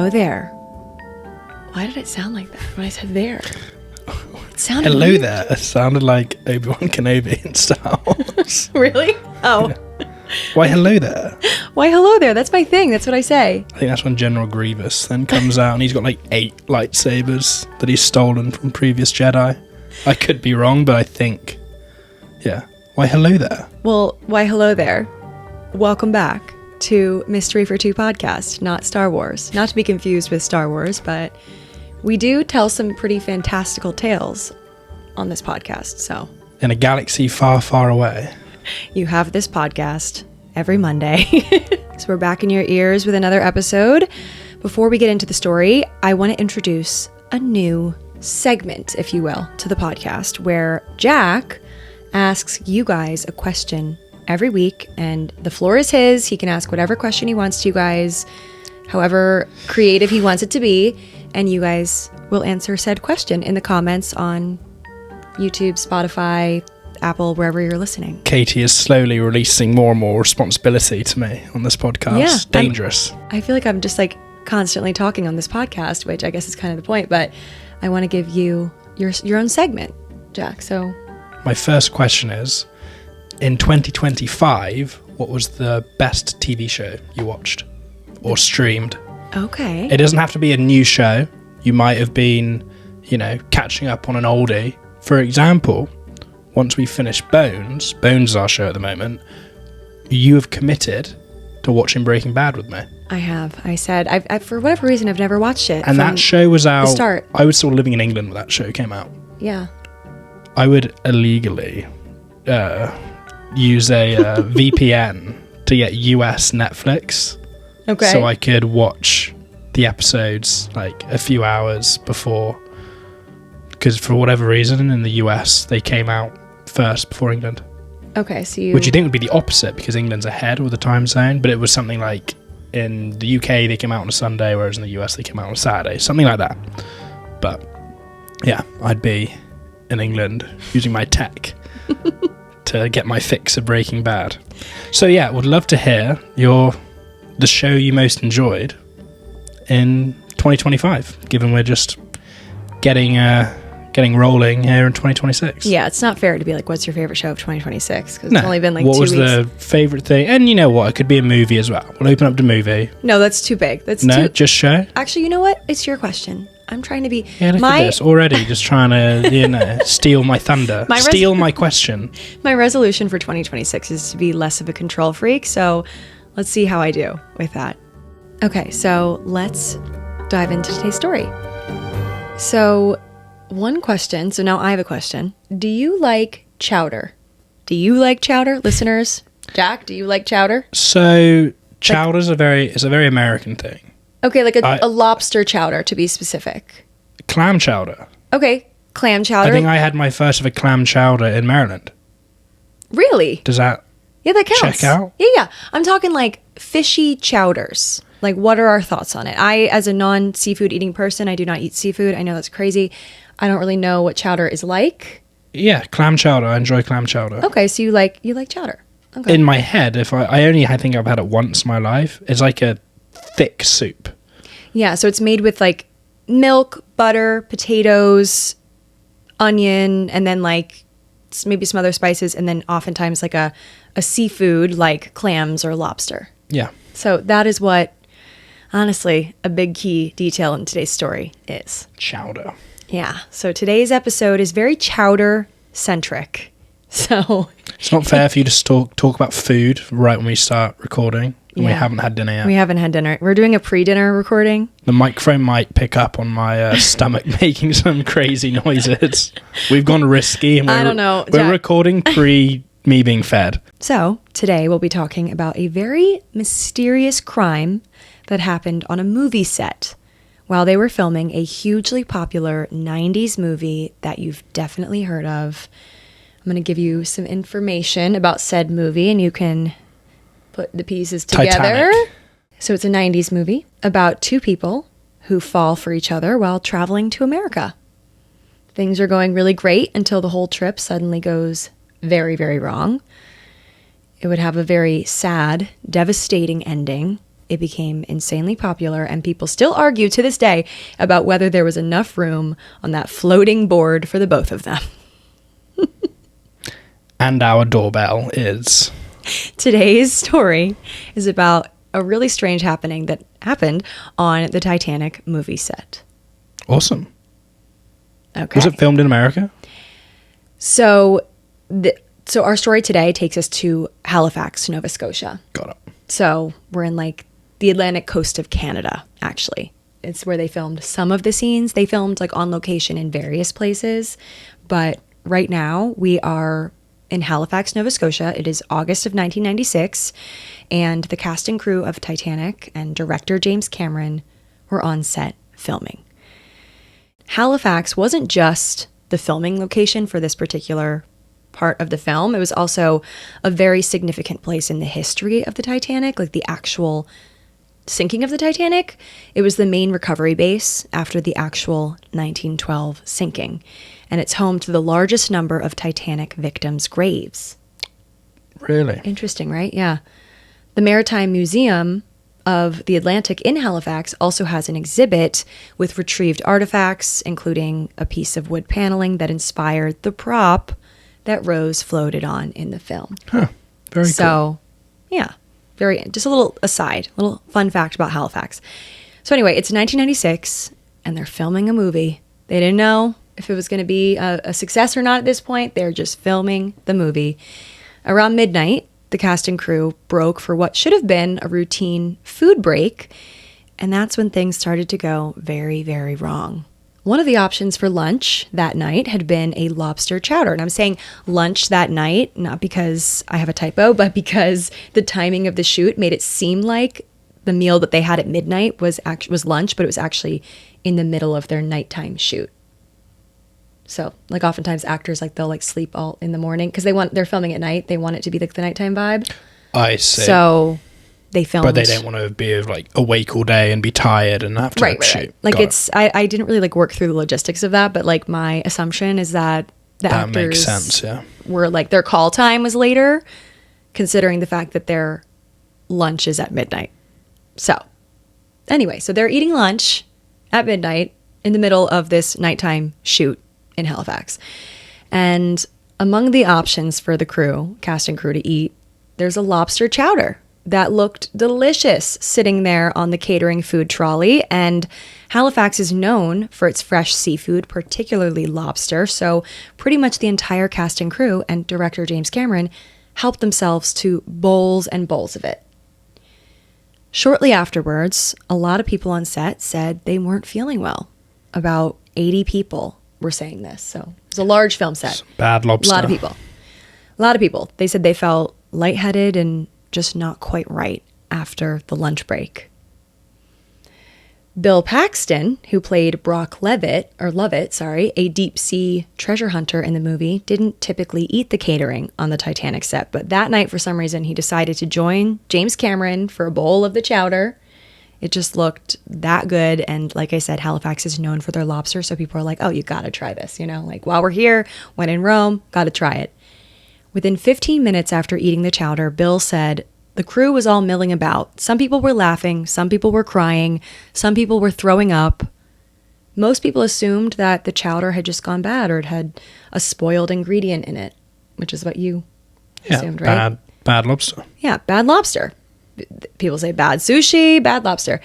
hello there. Why did it sound like that when I said there? It sounded Hello weird. there. It sounded like Obi-Wan Kenobi in Star Wars. Really? Oh. Yeah. Why, hello there. Why hello there? That's my thing. That's what I say. I think that's when General Grievous then comes out and he's got like 8 lightsabers that he's stolen from previous Jedi. I could be wrong, but I think, yeah. Why hello there. Well, why hello there. Welcome back to Mystery for Two podcast, not Star Wars. Not to be confused with Star Wars, but we do tell some pretty fantastical tales on this podcast, so. In a galaxy far, far away. You have this podcast every Monday. So we're back in your ears with another episode. Before we get into the story, I want to introduce a new segment, if you will, to the podcast where Jack asks you guys a question every week, and the floor is his. He can ask whatever question he wants to you guys, however creative he wants it to be, and you guys will answer said question in the comments on YouTube, Spotify, Apple, wherever you're listening. Katie is slowly releasing more and more responsibility to me on this podcast. Yeah, Dangerous. I feel like I'm just like constantly talking on this podcast, which I guess is kind of the point, but I want to give you your own segment, Jack. So My first question is, in 2025, what was the best TV show you watched or streamed? okay. It doesn't have to be a new show. You might have been, catching up on an oldie. For example, once we finish Bones is our show at the moment, you have committed to watching Breaking Bad with me. I have. I said, I for whatever reason, I've never watched it. And that show was out. The start. I was still living in England when that show came out. Yeah. I would illegally use a VPN to get US Netflix. Okay. So I could watch the episodes like a few hours before. Because for whatever reason, in the US, they came out first before England. Okay, so Which you think would be the opposite because England's ahead with the time zone. But it was something like in the UK, they came out on a Sunday, whereas in the US, they came out on a Saturday. Something like that. But yeah, I'd be in England using my tech to get my fix of Breaking Bad. So yeah, would love to hear the show you most enjoyed in 2025, given we're just getting rolling here in 2026. Yeah, it's not fair to be like, what's your favorite show of 2026? Because it's only been like 2 weeks. What was the favorite thing? And you know what? It could be a movie as well. We'll open up to movie. No, that's too big. That's No, too... just show. Actually, you know what? It's your question. I'm trying to be... Yeah, look at this. Already just trying to, steal my thunder. Steal my question. My resolution for 2026 is to be less of a control freak, so let's see how I do with that. Okay, so let's dive into today's story. So, one question. So now I have a question. Do you like chowder? Do you like chowder, listeners? Jack, do you like chowder? So, chowder's a very American thing. Okay, like a lobster chowder, to be specific. Clam chowder. Okay, clam chowder. I think I had my first ever clam chowder in Maryland. Really? Does that Yeah, that counts. check out? Yeah. I'm talking like fishy chowders. Like, what are our thoughts on it? I, as a non-seafood eating person, I do not eat seafood. I know that's crazy. I don't really know what chowder is like. Yeah, clam chowder. I enjoy clam chowder. Okay, so you like chowder. Okay. In my head, I think I've had it once in my life. It's like a thick soup. Yeah, so it's made with like milk, butter, potatoes, onion, and then like maybe some other spices, and then oftentimes like a seafood like clams or lobster. Yeah. So that is what, honestly, a big key detail in today's story is. Chowder. Yeah. So today's episode is very chowder centric. So it's not fair for you to talk about food right when we start recording. And we haven't had dinner yet. We haven't had dinner. We're doing a pre-dinner recording. The microphone might pick up on my stomach making some crazy noises. We've gone risky. And I don't know. We're Jack. recording pre me being fed. So today we'll be talking about a very mysterious crime that happened on a movie set while they were filming a hugely popular 90s movie that you've definitely heard of. I'm going to give you some information about said movie and you can put the pieces together. Titanic. So it's a 90s movie about 2 people who fall for each other while traveling to America. Things are going really great until the whole trip suddenly goes very, very wrong. It would have a very sad, devastating ending. it became insanely popular, and people still argue to this day about whether there was enough room on that floating board for the both of them. And our doorbell is... Today's story is about a really strange happening that happened on the Titanic movie set. Awesome. Okay. Was it filmed in America? So our story today takes us to Halifax, Nova Scotia. Got it. So we're in like the Atlantic coast of Canada, actually. It's where they filmed some of the scenes. They filmed like on location in various places. But right now we are in Halifax, Nova Scotia. It is August of 1996. And the cast and crew of Titanic and director James Cameron were on set filming. Halifax wasn't just the filming location for this particular part of the film. It was also a very significant place in the history of the Titanic, like the actual sinking of the Titanic. It was the main recovery base after the actual 1912 sinking, and it's home to the largest number of Titanic victims' graves. Really? Interesting, right? Yeah. The Maritime Museum of the Atlantic in Halifax also has an exhibit with retrieved artifacts, including a piece of wood paneling that inspired the prop that Rose floated on in the film. Huh. Very cool. So, yeah, just a little aside, a little fun fact about Halifax. So anyway, it's 1996 and they're filming a movie. They didn't know if it was going to be a success or not at this point. They're just filming the movie. Around midnight, the cast and crew broke for what should have been a routine food break, and that's when things started to go very, very wrong. One of the options for lunch that night had been a lobster chowder. And I'm saying lunch that night, not because I have a typo, but because the timing of the shoot made it seem like the meal that they had at midnight was lunch, but it was actually in the middle of their nighttime shoot. So, like, oftentimes actors, like, they'll like sleep all in the morning because they're filming at night. They want it to be like the nighttime vibe. I see. So they filmed, but they don't want to be like awake all day and be tired and have to shoot. Right. Like, I didn't really like work through the logistics of that, but like my assumption is that the actors makes sense, yeah. were like their call time was later, considering the fact that their lunch is at midnight. So anyway, so they're eating lunch at midnight in the middle of this nighttime shoot in Halifax. And among the options for the cast and crew to eat, there's a lobster chowder that looked delicious sitting there on the catering food trolley. And Halifax is known for its fresh seafood, particularly lobster. So pretty much the entire cast and crew and director James Cameron helped themselves to bowls and bowls of it. Shortly afterwards, a lot of people on set said they weren't feeling well. About 80 people were saying this. So it was a large film set. Some bad lobster. A lot of people. They said they felt lightheaded and just not quite right after the lunch break. Bill Paxton, who played Brock Lovett, a deep sea treasure hunter in the movie, didn't typically eat the catering on the Titanic set, but that night, for some reason, he decided to join James Cameron for a bowl of the chowder. It just looked that good, and like I said, Halifax is known for their lobster, so people are like, oh, you gotta try this, like while we're here, when in Rome, gotta try it. Within 15 minutes after eating the chowder, Bill said the crew was all milling about. Some people were laughing, some people were crying, some people were throwing up. Most people assumed that the chowder had just gone bad or it had a spoiled ingredient in it, which is what you assumed, right? Bad lobster. Yeah, bad lobster. People say bad sushi, bad lobster,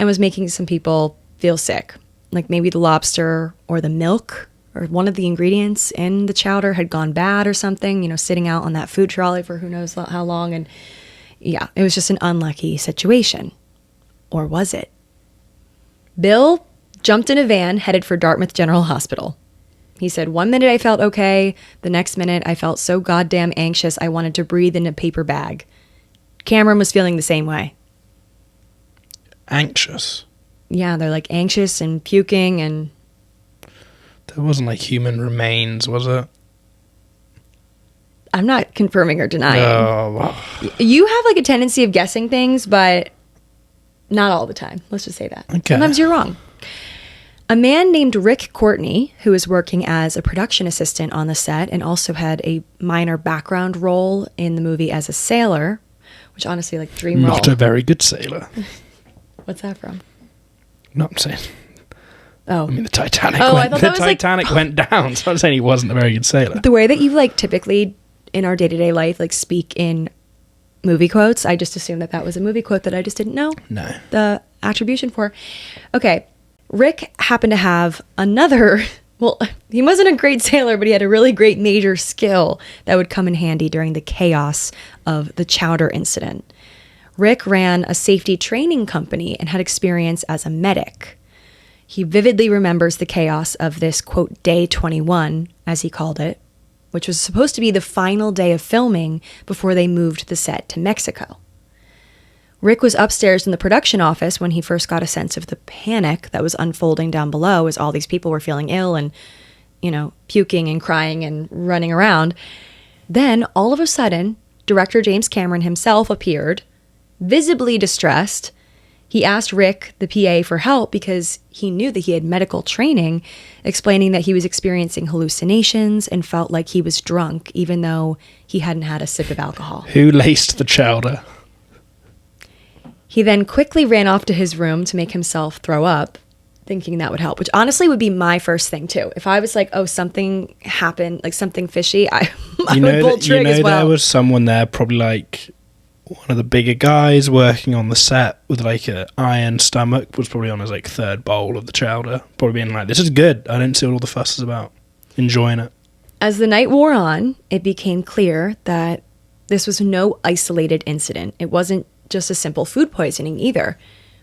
and was making some people feel sick. Like maybe the lobster or the milk or one of the ingredients in the chowder had gone bad or something, sitting out on that food trolley for who knows how long. And yeah, it was just an unlucky situation. Or was it? Bill jumped in a van headed for Dartmouth General Hospital. He said, 1 minute I felt okay. The next minute I felt so goddamn anxious I wanted to breathe in a paper bag. Cameron was feeling the same way. Anxious? Yeah, they're like anxious and puking and... There wasn't like human remains, was it? I'm not confirming or denying. Oh. You have like a tendency of guessing things, but not all the time. Let's just say that. Okay. Sometimes you're wrong. A man named Rick Courtney, who was working as a production assistant on the set and also had a minor background role in the movie as a sailor, which honestly, like, dream role. Not a very good sailor. What's that from? No, I'm saying. Oh. I mean, the Titanic went down, so I'm saying he wasn't a very good sailor. The way that you, like, typically in our day-to-day life, like, speak in movie quotes, I just assumed that that was a movie quote that I just didn't know the attribution for. Okay. Rick happened to have another, well, he wasn't a great sailor, but he had a really great major skill that would come in handy during the chaos of the Chowder incident. Rick ran a safety training company and had experience as a medic. He vividly remembers the chaos of this, quote, day 21, as he called it, which was supposed to be the final day of filming before they moved the set to Mexico. Rick was upstairs in the production office when he first got a sense of the panic that was unfolding down below as all these people were feeling ill and, you know, puking and crying and running around. Then, all of a sudden, director James Cameron himself appeared, visibly distressed. He asked Rick, the PA, for help because he knew that he had medical training, explaining that he was experiencing hallucinations and felt like he was drunk, even though he hadn't had a sip of alcohol. Who laced the chowder? He then quickly ran off to his room to make himself throw up, thinking that would help, which honestly would be my first thing too. If I was like, oh, something happened, like something fishy, I would pull trig as well. There was someone there, probably like one of the bigger guys working on the set with like an iron stomach, was probably on his like third bowl of the chowder, probably being like, this is good. I didn't see what all the fuss is about. Enjoying it. As the night wore on, it became clear that this was no isolated incident. It wasn't just a simple food poisoning either.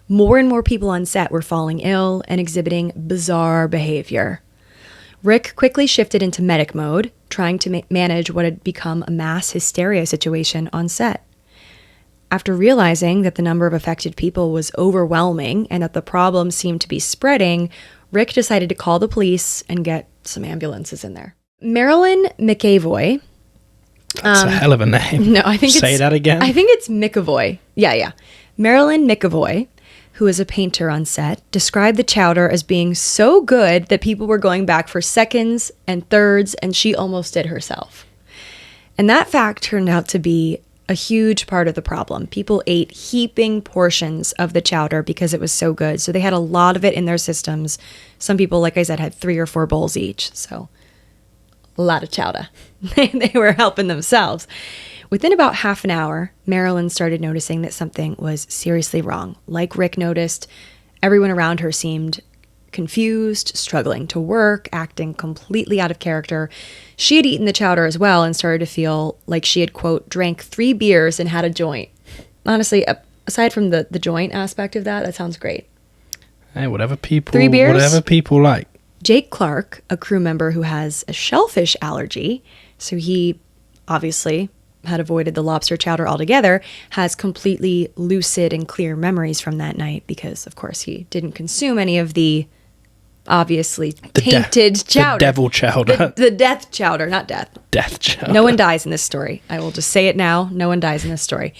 More and more people on set were falling ill and exhibiting bizarre behavior. Rick quickly shifted into medic mode, trying to manage what had become a mass hysteria situation on set. After realizing that the number of affected people was overwhelming and that the problem seemed to be spreading, Rick decided to call the police and get some ambulances in there. Marilyn McAvoy. That's a hell of a name. No, I think Say that again. I think it's McAvoy. Yeah. Marilyn McAvoy, who is a painter on set, described the chowder as being so good that people were going back for seconds and thirds, and she almost did herself. And that fact turned out to be a huge part of the problem. People ate heaping portions of the chowder because it was so good. So they had a lot of it in their systems. Some people, like I said, had 3 or 4 bowls each. So a lot of chowder. They were helping themselves. Within about half an hour, Marilyn started noticing that something was seriously wrong. Like Rick noticed, everyone around her seemed confused, struggling to work, acting completely out of character. She had eaten the chowder as well and started to feel like she had, quote, drank 3 beers and had a joint. Honestly, aside from the joint aspect of that sounds great. Hey, whatever people 3 beers? Whatever people like. Jake Clark, a crew member who has a shellfish allergy, so he obviously had avoided the lobster chowder altogether, has completely lucid and clear memories from that night because, of course, he didn't consume any of the obviously tainted chowder. The devil chowder. The death chowder, not death. Death chowder. No one dies in this story. I will just say it now. No one dies in this story.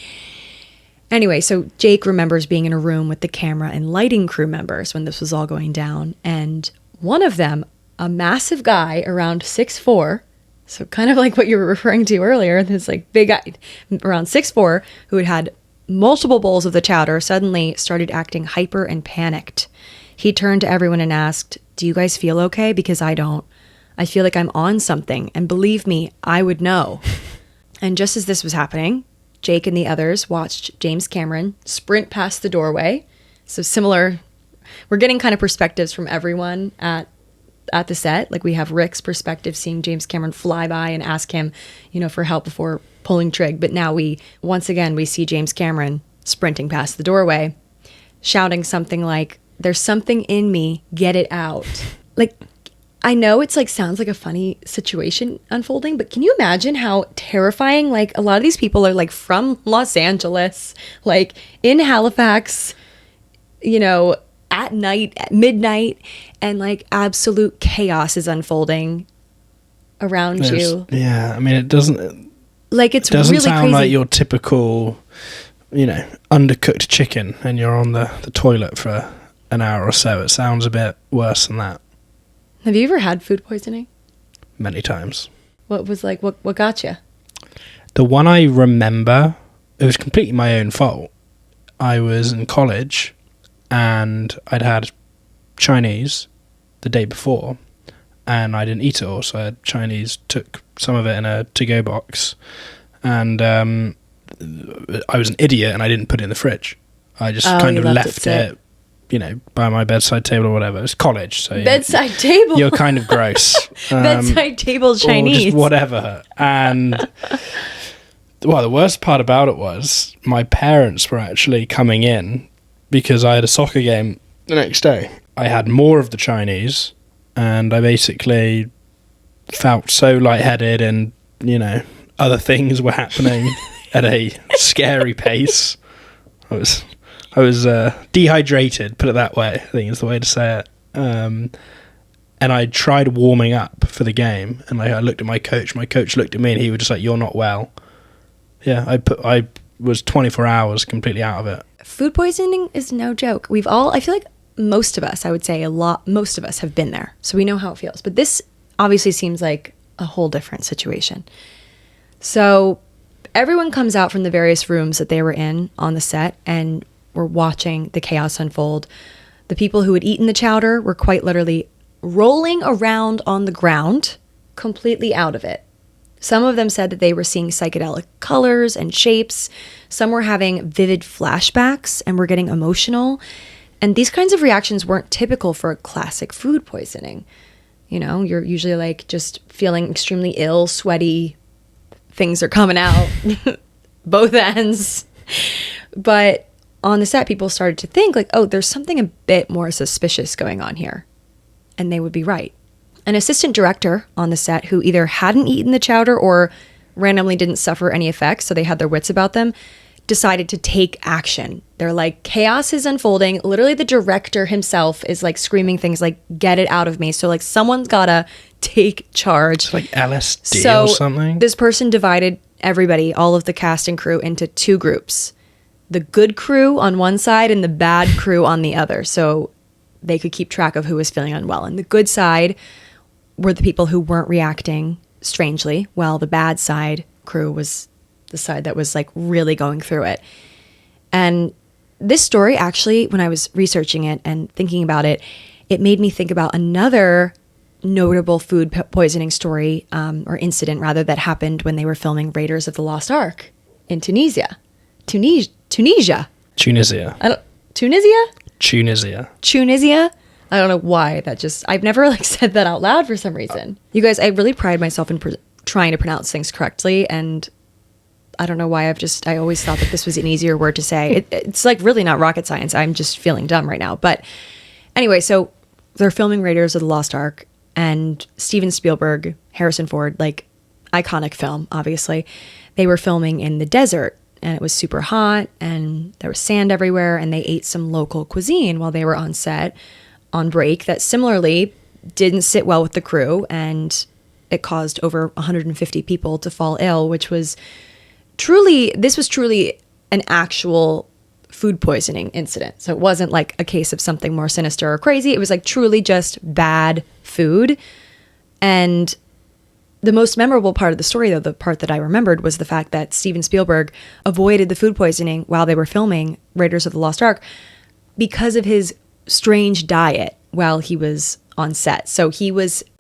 Anyway, so Jake remembers being in a room with the camera and lighting crew members when this was all going down. And one of them, a massive guy around 6'4", so kind of like what you were referring to earlier, this like big guy around 6'4", who had had multiple bowls of the chowder, suddenly started acting hyper and panicked. He turned to everyone and asked, "Do you guys feel okay? Because I don't. I feel like I'm on something, and believe me, I would know." And just as this was happening, Jake and the others watched James Cameron sprint past the doorway. So similar, we're getting kind of perspectives from everyone at the set. Like we have Rick's perspective seeing James Cameron fly by and ask him, for help before pulling trig. But now once again, we see James Cameron sprinting past the doorway, shouting something like, "There's something in me, get it out." Like, I know it's like, sounds like a funny situation unfolding, but can you imagine how terrifying, like a lot of these people are like from Los Angeles, like in Halifax, at night, at midnight, and like absolute chaos is unfolding around you. Yeah, I mean, it doesn't. Like it's doesn't really sound crazy. like your typical, undercooked chicken, and you're on the toilet for an hour or so. It sounds a bit worse than that. Have you ever had food poisoning? Many times. What was like? What got you? The one I remember it was completely my own fault. I was in college and I'd had Chinese the day before and I didn't eat it all, so I had Chinese, took some of it in a to-go box, and I was an idiot and I didn't put it in the fridge. I just kind of left it, you know, by my bedside table or whatever. It's college, so bedside table. You're kind of gross. Bedside table Chinese. Or just whatever. And well, the worst part about it was my parents were actually coming in because I had a soccer game the next day. I had more of the Chinese and I basically felt so lightheaded and, you know, other things were happening at a scary pace. I was dehydrated, put it that way, I think is the way to say it. And I tried warming up for the game, and I looked at my coach. My coach looked at me, and he was just like, "You're not well." Yeah, I was 24 hours completely out of it. Food poisoning is no joke. I feel like most of us, I would say most of us have been there, so we know how it feels. But this obviously seems like a whole different situation. So everyone comes out from the various rooms that they were in on the set, and were watching the chaos unfold. The people who had eaten the chowder were quite literally rolling around on the ground, completely out of it. Some of them said that they were seeing psychedelic colors and shapes. Some were having vivid flashbacks and were getting emotional. And these kinds of reactions weren't typical for a classic food poisoning. You know, you're usually like just feeling extremely ill, sweaty, things are coming out, both ends. But on the set, people started to think like, oh, there's something a bit more suspicious going on here. And they would be right. An assistant director on the set who either hadn't eaten the chowder or randomly didn't suffer any effects, so they had their wits about them, decided to take action. They're like, chaos is unfolding. Literally, the director himself is like screaming things like, get it out of me. So like someone's gotta take charge. It's like LSD or something. This person divided everybody, all of the cast and crew, into two groups. The good crew on one side and the bad crew on the other, so they could keep track of who was feeling unwell. And the good side were the people who weren't reacting strangely, while the bad side crew was the side that was like really going through it. And this story actually, when I was researching it and thinking about it, it made me think about another notable food poisoning story, or incident rather, that happened when they were filming Raiders of the Lost Ark in Tunisia. Tunisia. I don't know why I've never like said that out loud for some reason. You guys, I really pride myself in trying to pronounce things correctly, and I don't know why I always thought that this was an easier word to say. It's like really not rocket science. I'm just feeling dumb right now. But anyway, so they're filming Raiders of the Lost Ark, and Steven Spielberg, Harrison Ford, like iconic film, obviously. They were filming in the desert, and it was super hot, and there was sand everywhere, and they ate some local cuisine while they were on set on break that similarly didn't sit well with the crew, and it caused over 150 people to fall ill, which was truly an actual food poisoning incident. So it wasn't like a case of something more sinister or crazy. It was like truly just bad food. And the most memorable part of the story, though, the part that I remembered, was the fact that Steven Spielberg avoided the food poisoning while they were filming Raiders of the Lost Ark because of his strange diet while he was on set. So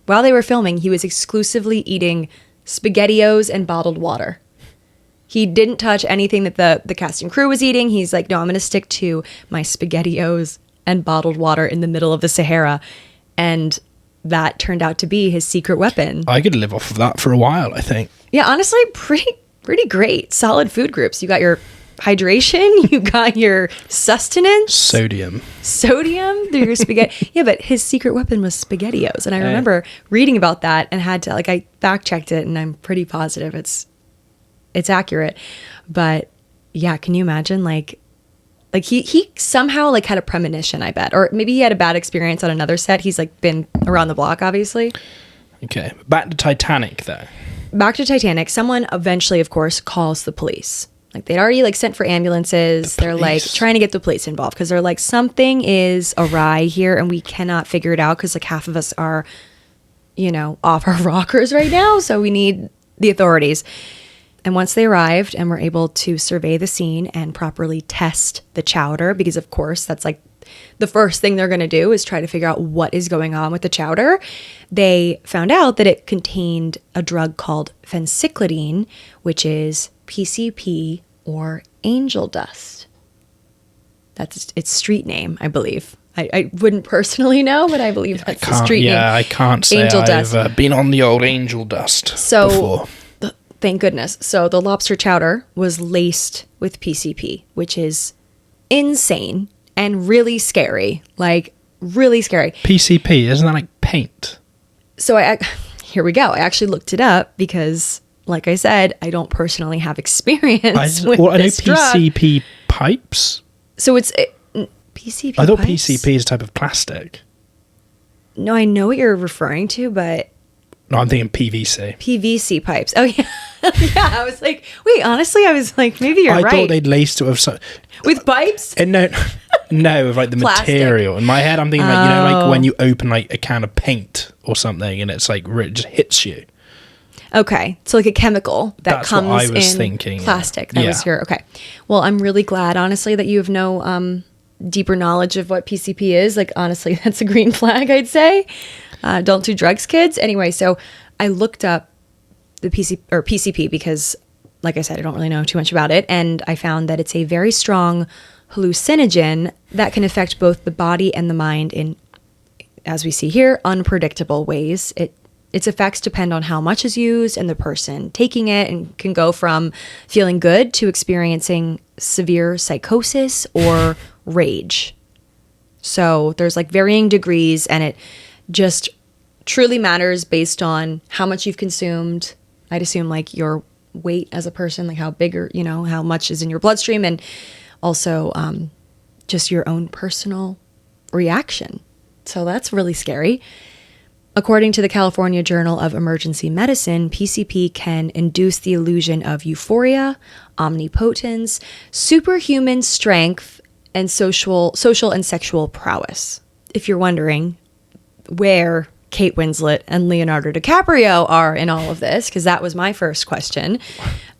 while they were filming, he was exclusively eating SpaghettiOs and bottled water. He didn't touch anything that the cast and crew was eating. He's like, no, I'm going to stick to my SpaghettiOs and bottled water in the middle of the Sahara. And that turned out to be his secret weapon. I could live off of that for a while, I think. Yeah, honestly, pretty great. Solid food groups. You got your hydration, you got your sustenance. Sodium through your spaghetti. Yeah, but his secret weapon was SpaghettiOs. And I remember reading about that and had to, like, I fact checked it, and I'm pretty positive it's accurate. But yeah, can you imagine like he somehow like had a premonition, I bet, or maybe he had a bad experience on another set. He's like been around the block, obviously. Okay, back to Titanic though. Back to Titanic. Someone eventually, of course, calls the police. Like they'd already like sent for ambulances. They're like trying to get the police involved because they're like, something is awry here and we cannot figure it out because like half of us are, you know, off our rockers right now. So we need the authorities. And once they arrived and were able to survey the scene and properly test the chowder, because of course that's like the first thing they're going to do is try to figure out what is going on with the chowder, they found out that it contained a drug called phencyclidine, which is PCP or angel dust. That's its street name, I believe. I wouldn't personally know, but I believe that's the street name. Yeah, I can't say angel I've been on the old angel dust before. Thank goodness. So the lobster chowder was laced with PCP, which is insane and really scary. Like, really scary. PCP, isn't that like paint? So here we go. I actually looked it up because, like I said, I don't personally have experience with this drug. I know PCP pipes. So it's PCP I thought pipes? PCP is a type of plastic. No, I know what you're referring to, but... No, I'm thinking PVC. PVC pipes. Oh, yeah. Yeah, I was like, wait, honestly, I was like, maybe you're right. I thought they'd laced it with pipes? And no, with like the Plastic. material. In my head, I'm thinking like, like when you open like a can of paint or something and it's like, it just hits you. Okay. So like a chemical that That's comes what I was in thinking. plastic. That was your, okay. Well, I'm really glad, honestly, that you have no deeper knowledge of what PCP is. Like, honestly, that's a green flag, I'd say. Don't do drugs, kids. Anyway, so I looked up the PCP because, like I said, I don't really know too much about it. And I found that it's a very strong hallucinogen that can affect both the body and the mind in, as we see here, unpredictable ways. Its effects depend on how much is used and the person taking it, and can go from feeling good to experiencing severe psychosis or rage. So there's like varying degrees, and it just truly matters based on how much you've consumed. I'd assume like your weight as a person, like how big or, how much is in your bloodstream, and also just your own personal reaction. So that's really scary. According to the California Journal of Emergency Medicine, PCP can induce the illusion of euphoria, omnipotence, superhuman strength, and social and sexual prowess. If you're wondering where Kate Winslet and Leonardo DiCaprio are in all of this, because that was my first question,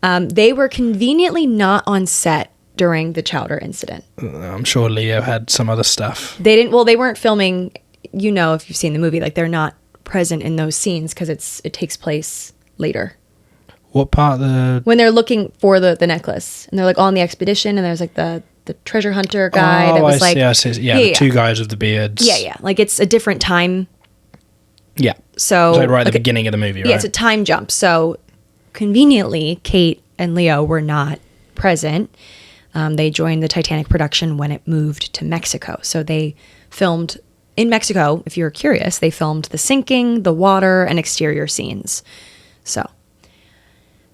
they were conveniently not on set during the Chowder incident. I'm sure Leo had some other stuff. They weren't filming, if you've seen the movie, like they're not present in those scenes because it takes place later. What part of when they're looking for the necklace, and they're like on the expedition, and there's like the treasure hunter guy that was I see. Yeah, the two guys with the beards. Yeah. Like it's a different time. Yeah. So right at the beginning of the movie, right? Yeah, it's a time jump. So conveniently, Kate and Leo were not present. They joined the Titanic production when it moved to Mexico. So they filmed in Mexico. If you're curious, they filmed the sinking, the water, and exterior scenes. So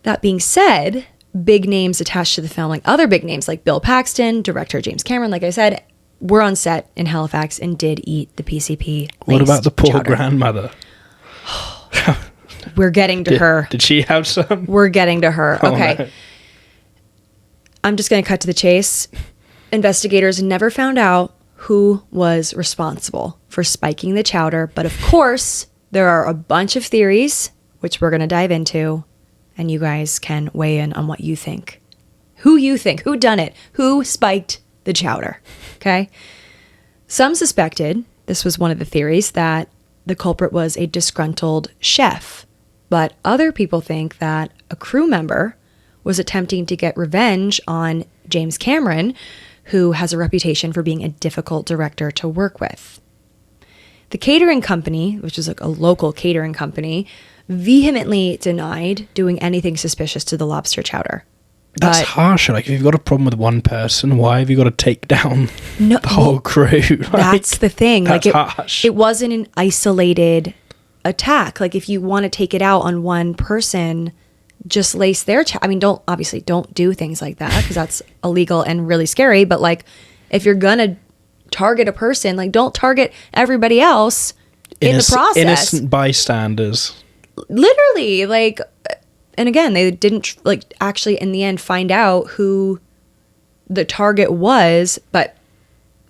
that being said, big names attached to the film, like other big names like Bill Paxton, director James Cameron, like I said, were on set in Halifax and did eat the PCP. What about the poor grandmother? We're getting to her. Did she have some? We're getting to her. Okay. No. I'm just going to cut to the chase. Investigators never found out who was responsible for spiking the chowder, but of course, there are a bunch of theories, which we're going to dive into, and you guys can weigh in on what you think. Who done it? Who spiked the chowder? Okay. Some suspected, this was one of the theories, that the culprit was a disgruntled chef, but other people think that a crew member was attempting to get revenge on James Cameron, who has a reputation for being a difficult director to work with. The catering company, which is like a local catering company, vehemently denied doing anything suspicious to the lobster chowder. That's harsh. Like, if you've got a problem with one person, why have you got to take down the whole crew? That's the thing. That's harsh. It wasn't an isolated attack. Like, if you want to take it out on one person, just lace their don't do things like that, because that's illegal and really scary. But like, if you're gonna target a person, like, don't target everybody else in the process. Innocent bystanders. Literally, like. And again, they didn't actually in the end find out who the target was. But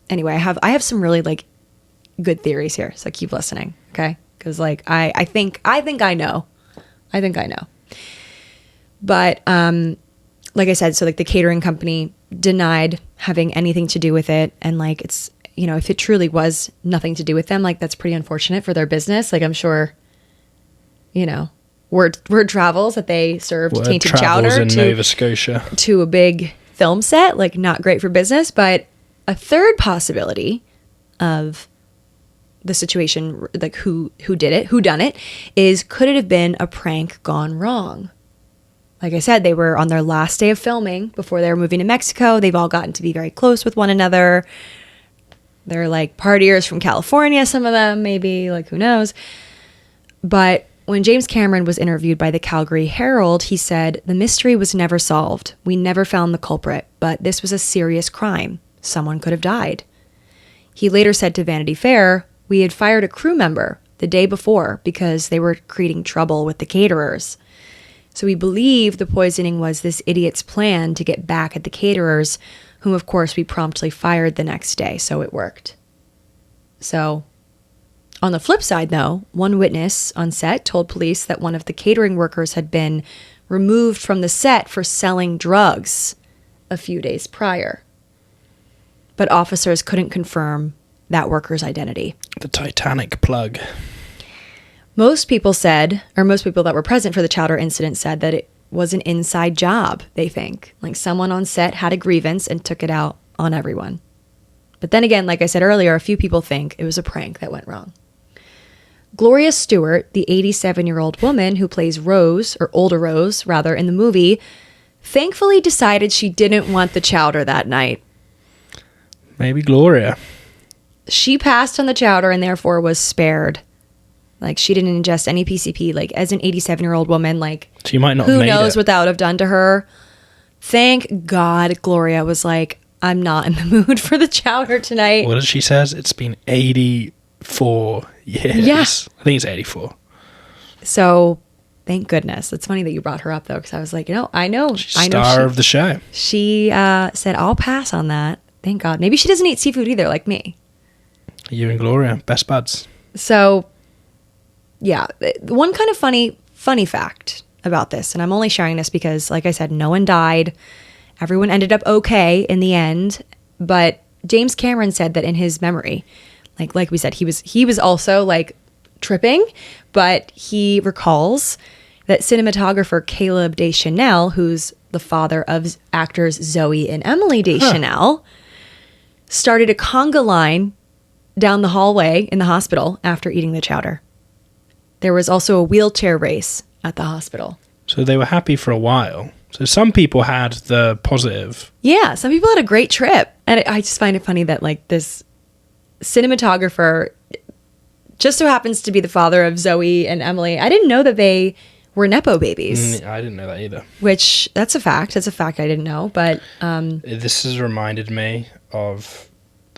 anyway, I have some really good theories here. So keep listening, okay? Because I think I know. But like I said, so like the catering company denied having anything to do with it. And like, it's, you know, if it truly was nothing to do with them, like that's pretty unfortunate for their business. Like I'm sure, you know, word travels that they served tainted chowder in Nova Scotia to a big film set, like not great for business. But a third possibility of the situation, like who did it, who done it, is could it have been a prank gone wrong? Like I said, they were on their last day of filming before they were moving to Mexico. They've all gotten to be very close with one another. They're like partiers from California, some of them maybe, like who knows. But when James Cameron was interviewed by the Calgary Herald, he said, "The mystery was never solved. We never found the culprit, but this was a serious crime. Someone could have died." He later said to Vanity Fair, "We had fired a crew member the day before because they were creating trouble with the caterers. So we believe the poisoning was this idiot's plan to get back at the caterers, whom of course we promptly fired the next day, so it worked." So on the flip side though, one witness on set told police that one of the catering workers had been removed from the set for selling drugs a few days prior. But officers couldn't confirm that worker's identity. The Titanic plug. Most people that were present for the Chowder incident said that it was an inside job, they think. Like someone on set had a grievance and took it out on everyone. But then again, like I said earlier, a few people think it was a prank that went wrong. Gloria Stewart, the 87-year-old woman who plays Rose, or older Rose, rather, in the movie, thankfully decided she didn't want the chowder that night. Maybe Gloria. She passed on the chowder and therefore was spared. Like, she didn't ingest any PCP. Like, as an 87-year-old woman, like, she might not who have made knows it. what that would have done to her. Thank God Gloria was like, I'm not in the mood for the chowder tonight. What does she says? It's been 84 years. Yeah. I think it's 84. So, thank goodness. It's funny that you brought her up, though, because I was like, I know. Star of the show. She said, I'll pass on that. Thank God. Maybe she doesn't eat seafood either, like me. You and Gloria, best buds. So, yeah. One kind of funny fact about this, and I'm only sharing this because, like I said, no one died. Everyone ended up okay in the end. But James Cameron said that in his memory, like we said, he was also like tripping, but he recalls that cinematographer Caleb Deschanel, who's the father of actors Zoe and Emily Deschanel, started a conga line down the hallway in the hospital after eating the chowder. There was also a wheelchair race at the hospital. So they were happy for a while. So some people had the positive. Yeah, some people had a great trip. And I just find it funny that like this cinematographer just so happens to be the father of Zoe and Emily. I didn't know that they were Nepo babies. I didn't know that either. Which, that's a fact. That's a fact I didn't know. But this has reminded me of...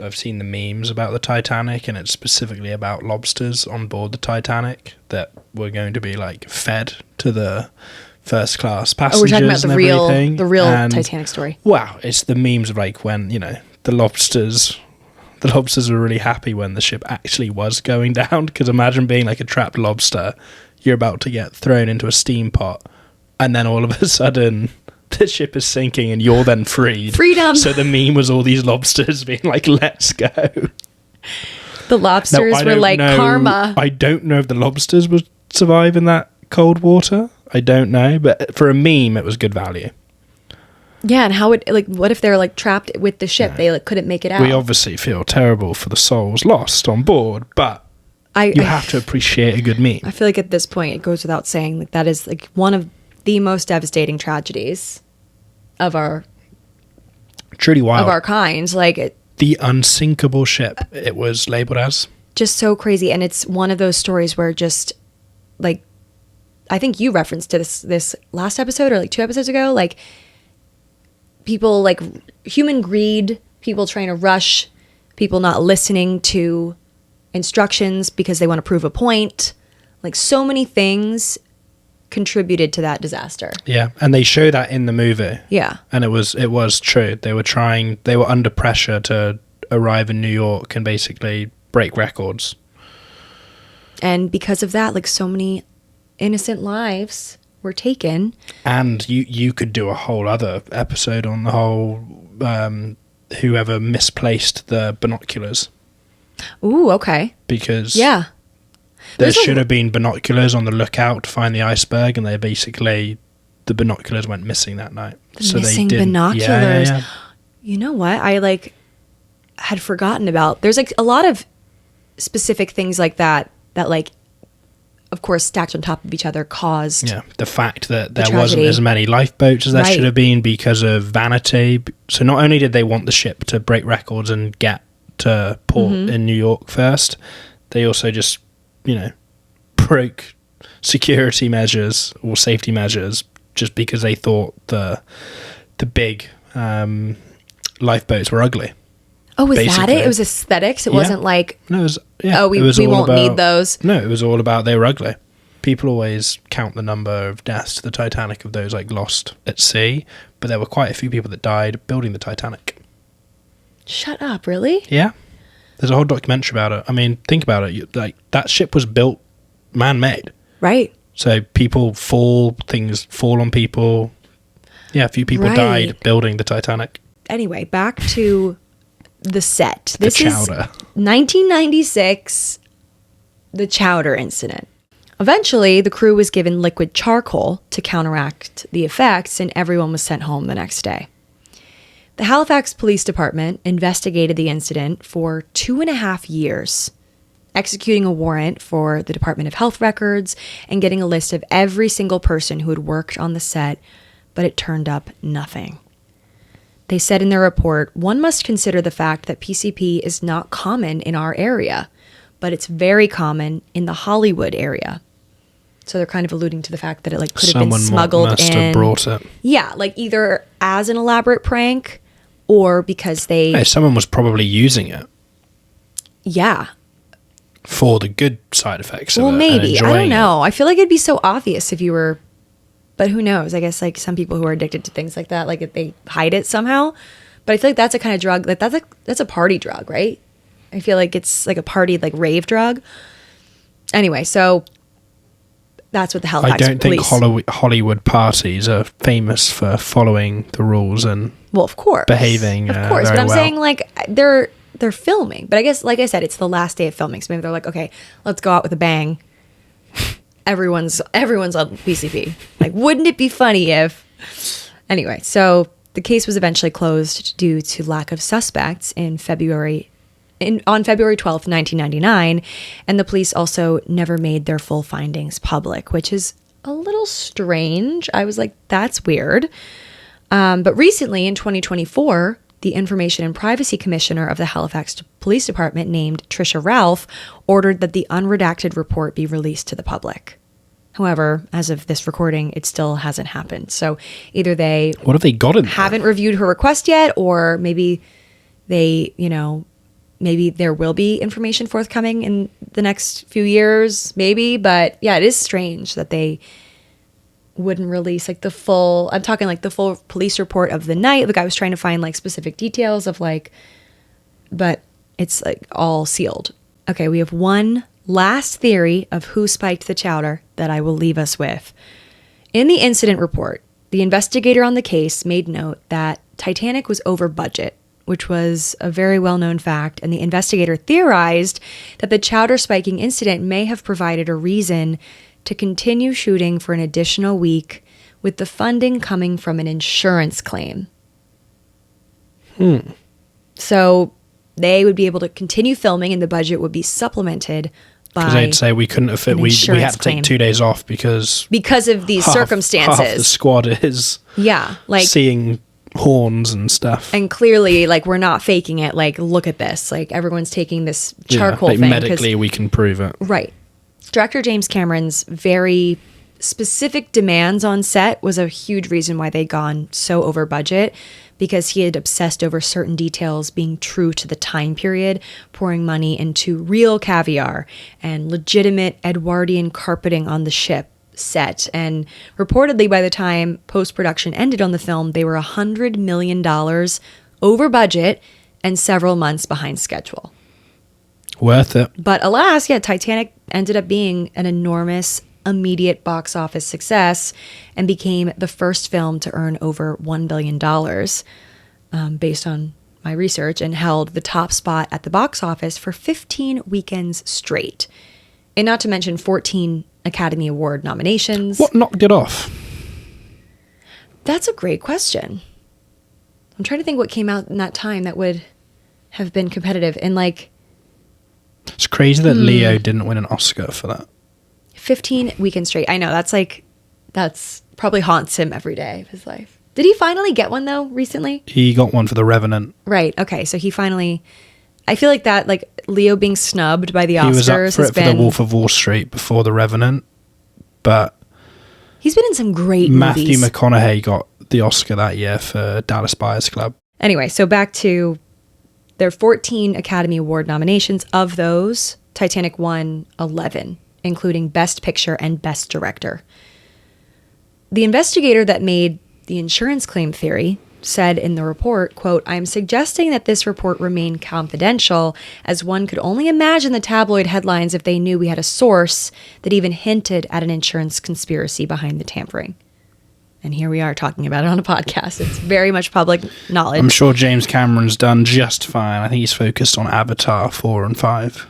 I've seen the memes about the Titanic, and it's specifically about lobsters on board the Titanic that were going to be like fed to the first class passengers. we're talking about the real and, Titanic story. Wow, it's the memes of like when, you know, the lobsters were really happy when the ship actually was going down, because imagine being like a trapped lobster, you're about to get thrown into a steam pot, and then all of a sudden the ship is sinking and you're then freed. Freedom. So the meme was all these lobsters being like, let's go. The lobsters were like karma. I don't know if the lobsters would survive in that cold water. I don't know. But for a meme, it was good value. Yeah, and how would, like, what if they're like trapped with the ship? Yeah. They like couldn't make it out. We obviously feel terrible for the souls lost on board, but you have to appreciate a good meme. I feel like at this point, it goes without saying, like, that is like one of the most devastating tragedies of our truly wild of our kind. Like the unsinkable ship, it was labeled as. Just so crazy. And it's one of those stories where just like, I think you referenced to this last episode or like 2 episodes ago, like people, like human greed, people trying to rush, people not listening to instructions because they want to prove a point, like so many things contributed to that disaster. Yeah, and they show that in the movie. Yeah. And it was true. They were under pressure to arrive in New York and basically break records. And because of that, like so many innocent lives were taken. And you could do a whole other episode on the whole whoever misplaced the binoculars. Ooh, okay. Because yeah, there should have been binoculars on the lookout to find the iceberg, and the binoculars went missing that night. Missing binoculars. Yeah. You know what? I had forgotten about. There's a lot of specific things like that of course, stacked on top of each other caused. Yeah, the fact that there wasn't as many lifeboats as there should have been because of vanity. So not only did they want the ship to break records and get to port in New York first, they also just, broke security measures or safety measures just because they thought the big lifeboats were ugly. Oh, was that it? It was aesthetics? It wasn't like... No, it was... Yeah, we won't need those. No, it was all about they were ugly. People always count the number of deaths to the Titanic of those lost at sea, but there were quite a few people that died building the Titanic. Shut up, really? Yeah. There's a whole documentary about it. I mean, think about it. That ship was built man-made. Right. So things fall on people. Yeah, a few people died building the Titanic. Anyway, back to... the set. This is 1996, the Chowder incident. Eventually, the crew was given liquid charcoal to counteract the effects, and everyone was sent home the next day. The Halifax Police Department investigated the incident for 2.5 years, executing a warrant for the Department of Health records and getting a list of every single person who had worked on the set, but it turned up nothing. They said in their report, one must consider the fact that PCP is not common in our area, but it's very common in the Hollywood area. So they're kind of alluding to the fact that it could have been smuggled in. Someone must have brought it. Yeah, either as an elaborate prank or because someone was probably using it. Yeah. For the good side effects of it. Well, maybe. I don't know. I feel like it'd be so obvious if you were... But who knows? I guess some people who are addicted to things like that, if they hide it somehow. But I feel like that's a kind of drug that's a party drug, right? I feel like it's a party rave drug. Anyway, so that's what the Halifax police... I don't think Hollywood parties are famous for following the rules and of course behaving. Of course, but I'm saying they're filming. But I guess like I said, it's the last day of filming, so maybe they're okay, let's go out with a bang. Everyone's on PCP. Wouldn't it be funny if... Anyway, so the case was eventually closed due to lack of suspects on February 12th, 1999, and the police also never made their full findings public, which is a little strange. I was that's weird. But recently, in 2024, the Information and Privacy Commissioner of the Halifax Police Department, named Tricia Ralph, ordered that the unredacted report be released to the public. However, as of this recording, it still hasn't happened. So either they... What have they got in there? Haven't reviewed her request yet, or maybe they, maybe there will be information forthcoming in the next few years, maybe. But yeah, it is strange that they wouldn't release the full... I'm talking the full police report of the night. I was trying to find specific details of but it's all sealed. Okay, we have one last theory of who spiked the chowder that I will leave us with. In the incident report, the investigator on the case made note that Titanic was over budget, which was a very well-known fact, and the investigator theorized that the chowder spiking incident may have provided a reason to continue shooting for an additional week, with the funding coming from an insurance claim. So they would be able to continue filming, and the budget would be supplemented by... Because they'd say we couldn't have fit... We had to take 2 days off because of these circumstances. Half the squad is seeing horns and stuff. And clearly, we're not faking it. Look at this. Everyone's taking this charcoal thing. Medically, we can prove it. Right. Director James Cameron's very specific demands on set was a huge reason why they'd gone so over budget, because he had obsessed over certain details being true to the time period, pouring money into real caviar and legitimate Edwardian carpeting on the ship set. And reportedly, by the time post-production ended on the film, they were $100 million over budget and several months behind schedule. Worth it. But alas, Titanic ended up being an enormous immediate box office success and became the first film to earn over $1 billion, based on my research, and held the top spot at the box office for 15 weekends straight. And not to mention 14 Academy Award nominations. What knocked it off? That's a great question. I'm trying to think what came out in that time that would have been competitive. And like, it's crazy that Leo didn't win an Oscar for that. 15 weekends straight. I know, that's probably haunts him every day of his life. Did he finally get one though recently? He got one for The Revenant. Right. Okay. So he finally, I feel like that, like Leo being snubbed by the Oscars, he was up for it for The Wolf of Wall Street before The Revenant, but he's been in some great Matthew movies. McConaughey got the Oscar that year for Dallas Buyers Club. Anyway, so back to their 14 Academy Award nominations. Of those, Titanic won 11, including Best Picture and Best Director. The investigator that made the insurance claim theory said in the report, quote, "I'm suggesting that this report remain confidential, as one could only imagine the tabloid headlines if they knew we had a source that even hinted at an insurance conspiracy behind the tampering." And here we are talking about it on a podcast. It's very much public knowledge. I'm sure James Cameron's done just fine. I think he's focused on Avatar 4 and 5.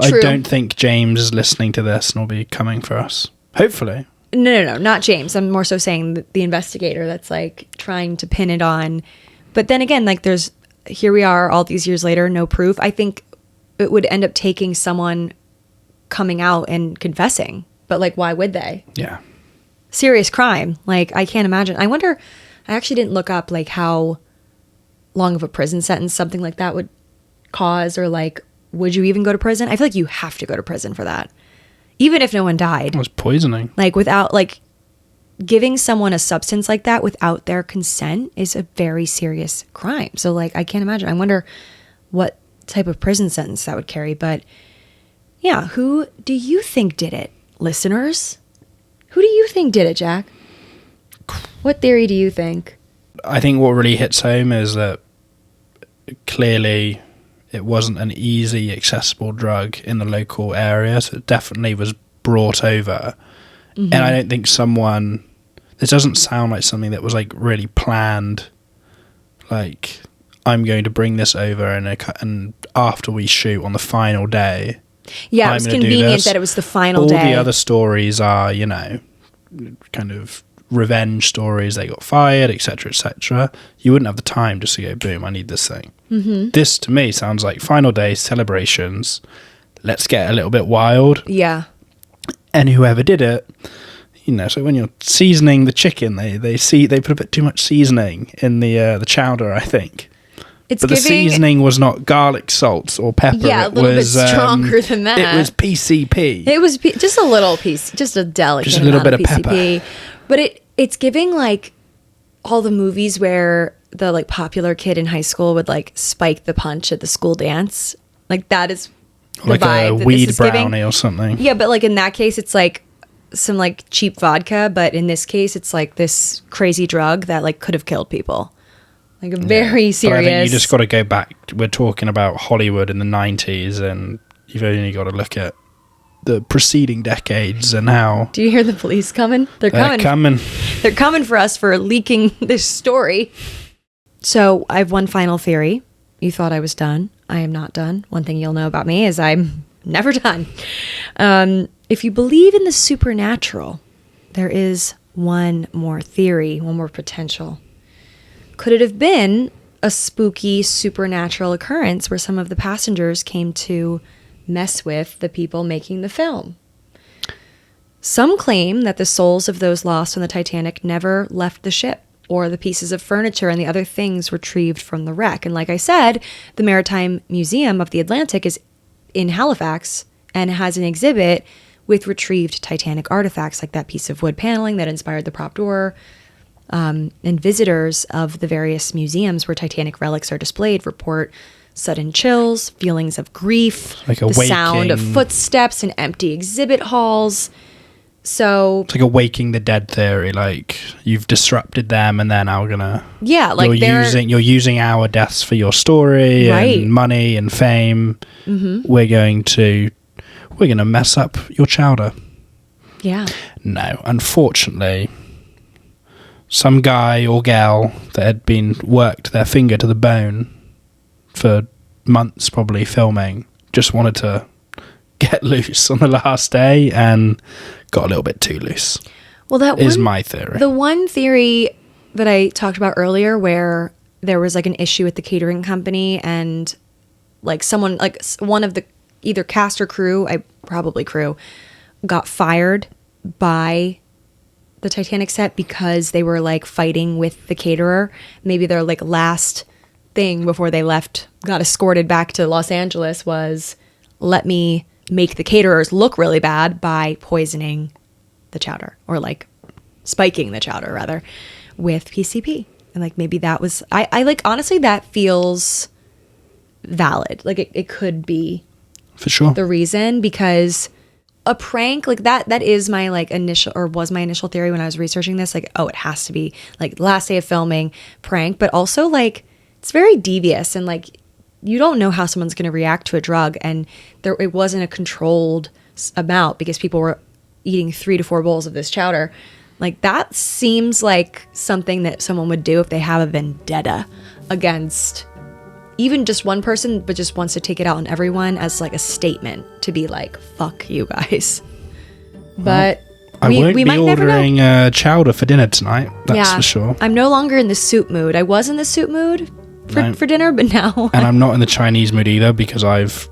True. I don't think James is listening to this and will be coming for us. Hopefully. No, not James. I'm more so saying the investigator that's like trying to pin it on. But then again, like here we are all these years later, no proof. I think it would end up taking someone coming out and confessing. But like, why would they? Yeah. Serious crime. Like, I can't imagine. I wonder, I actually didn't look up like how long of a prison sentence something like that would cause, or like, would you even go to prison? I feel like you have to go to prison for that. Even if no one died. It was poisoning. Like, without, like, giving someone a substance like that without their consent is a very serious crime. So, like, I can't imagine. I wonder what type of prison sentence that would carry. But, yeah, who do you think did it, listeners? Who do you think did it, Jack? What theory do you think? I think what really hits home is that clearly it wasn't an easy, accessible drug in the local area, so it definitely was brought over. Mm-hmm. And I don't think this doesn't sound like something that was like really planned, like, I'm going to bring this over and after we shoot on the final day. Yeah, it was convenient that it was the final day. All the other stories are, you know, kind of revenge stories. They got fired, etc., etc. You wouldn't have the time just to go, boom, I need this thing. Mm-hmm. This, to me, sounds like final day celebrations. Let's get a little bit wild. Yeah. And whoever did it, you know, so when you're seasoning the chicken, they put a bit too much seasoning in the chowder, I think. But the seasoning was not garlic, salt, or pepper. Yeah, a little bit stronger than that. It was PCP. It was just a little piece, just a delicate just a little bit of PCP. pepper. But it's giving like all the movies where the like popular kid in high school would like spike the punch at the school dance. Like that is the like vibe a weed brownie or something. Yeah, but like in that case, it's like some like cheap vodka. But in this case, it's like this crazy drug that like could have killed people. Like a very serious. But I think you just got to go back. We're talking about Hollywood in the 90s, and you've only got to look at the preceding decades and how. Do you hear the police coming? They're coming. They're coming for us for leaking this story. So I have one final theory. You thought I was done. I am not done. One thing you'll know about me is I'm never done. If you believe in the supernatural, there is one more theory, one more potential. Could it have been a spooky supernatural occurrence where some of the passengers came to mess with the people making the film? Some claim that the souls of those lost on the Titanic never left the ship, or the pieces of furniture and the other things retrieved from the wreck. And like I said, the Maritime Museum of the Atlantic is in Halifax and has an exhibit with retrieved Titanic artifacts, like that piece of wood paneling that inspired the prop door. And visitors of the various museums where Titanic relics are displayed report sudden chills, feelings of grief, like the sound of footsteps in empty exhibit halls. So it's like a waking the dead theory. Like you've disrupted them, and they're now gonna like you're using our deaths for your story, right, and money and fame. Mm-hmm. We're gonna mess up your chowder. Yeah. No, unfortunately, some guy or gal that had been worked their finger to the bone for months probably filming just wanted to get loose on the last day and got a little bit too loose. Well, that is my theory. The one theory that I talked about earlier where there was like an issue with the catering company and like someone, like one of the either cast or crew, probably crew, got fired by the Titanic set because they were like fighting with the caterer. Maybe their like last thing before they left, got escorted back to Los Angeles, was let me make the caterers look really bad by poisoning the chowder, or like spiking the chowder rather, with PCP. And like maybe that was, I like, honestly, that feels valid. Like it could be for sure the reason, because a prank like that is my like initial, or was my initial theory when I was researching this, like, oh, it has to be like last day of filming prank. But also like it's very devious, and like you don't know how someone's going to react to a drug, and it wasn't a controlled amount because people were eating 3 to 4 bowls of this chowder. Like that seems like something that someone would do if they have a vendetta against even just one person, but just wants to take it out on everyone as like a statement to be like, fuck you guys. But I won't be ordering chowder for dinner tonight, that's for sure. I'm no longer in the soup mood. I was in the soup mood for dinner, but now and I'm not in the Chinese mood either, because I've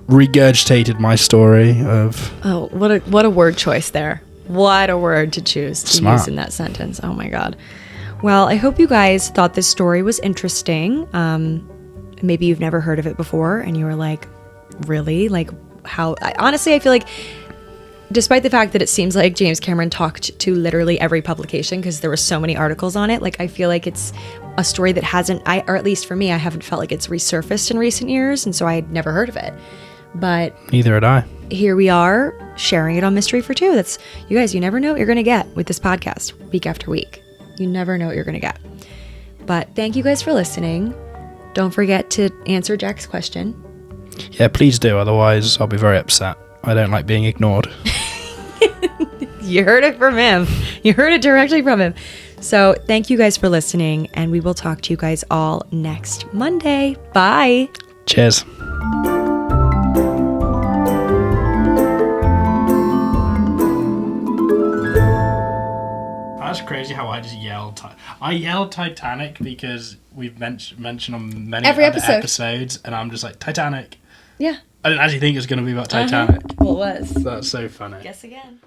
regurgitated my story of... Oh, what a word choice there. What a word to choose to use in that sentence. Oh my God. Well, I hope you guys thought this story was interesting. Maybe you've never heard of it before and you were like, really? Like how... Honestly, I feel like despite the fact that it seems like James Cameron talked to literally every publication because there were so many articles on it, like I feel like it's a story that hasn't, or at least for me, I haven't felt like it's resurfaced in recent years, and so I had never heard of it. But neither had I. Here we are sharing it on Mystery for Two. That's, you guys, you never know what you're going to get with this podcast week after week. You never know what you're going to get. But thank you guys for listening. Don't forget to answer Jack's question. Yeah, please do. Otherwise, I'll be very upset. I don't like being ignored. You heard it from him. You heard it directly from him. So thank you guys for listening, and we will talk to you guys all next Monday. Bye. Cheers. That's crazy how I just yelled. I yelled Titanic because we've mentioned on many other episodes, and I'm just like, Titanic. Yeah. I didn't actually think it was going to be about Titanic. Well, it was. That's so funny. Guess again.